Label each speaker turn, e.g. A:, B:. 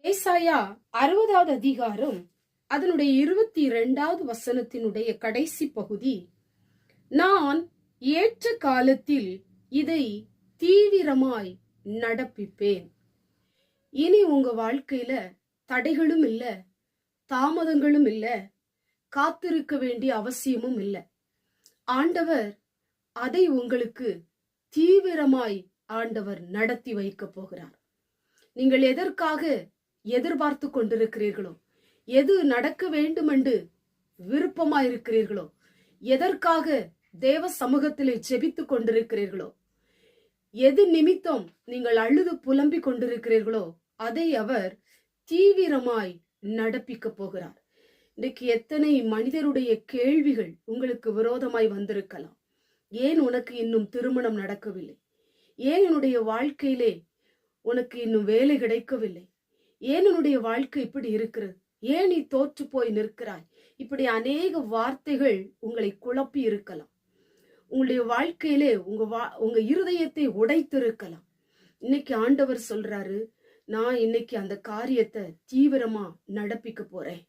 A: ஏசாயா 60வது அதிகாரம் அதனுடைய 22வது வசனத்தினுடைய கடைசி பகுதி, நான் ஏற்ற காலத்தில் இதை தீவிரமாய் நடப்பிப்பேன். இனி உங்க வாழ்க்கையில தடைகளும் இல்ல, தாமதங்களும் இல்ல, காத்திருக்க வேண்டிய அவசியமும் இல்லை. ஆண்டவர் அதை உங்களுக்கு தீவிரமாய் ஆண்டவர் நடத்தி வைக்க போகிறார். நீங்கள் எதற்காக எதிர்பார்த்து கொண்டிருக்கிறீர்களோ, எது நடக்க வேண்டும் என்று விருப்பமாயிருக்கிறீர்களோ, எதற்காக தேவ சமூகத்திலே ஜெபித்துக் கொண்டிருக்கிறீர்களோ, எது நிமித்தம் நீங்கள் அழுது புலம்பிக் கொண்டிருக்கிறீர்களோ, அதை அவர் தீவிரமாய் நடப்பிக்க போகிறார். இன்றைக்கு எத்தனை மனிதருடைய கேள்விகள் உங்களுக்கு விரோதமாய் வந்திருக்கலாம். ஏன் உனக்கு இன்னும் திருமணம் நடக்கவில்லை? ஏன் உன்னுடைய வாழ்க்கையிலே உனக்கு இன்னும் வேலை கிடைக்கவில்லை? ஏன் உன்னுடைய வாழ்க்கை இப்படி இருக்கிறது? ஏன் நீ தோற்று போய் நிற்கிறாய்? இப்படி அநேக வார்த்தைகள் உங்களை குழப்பி இருக்கலாம். உங்களுடைய வாழ்க்கையிலே உங்க இருதயத்தை உடைத்திருக்கலாம். இன்னைக்கு ஆண்டவர் சொல்றாரு, நான் இன்னைக்கு அந்த காரியத்தை தீவிரமா நடப்பிக்க போறேன்.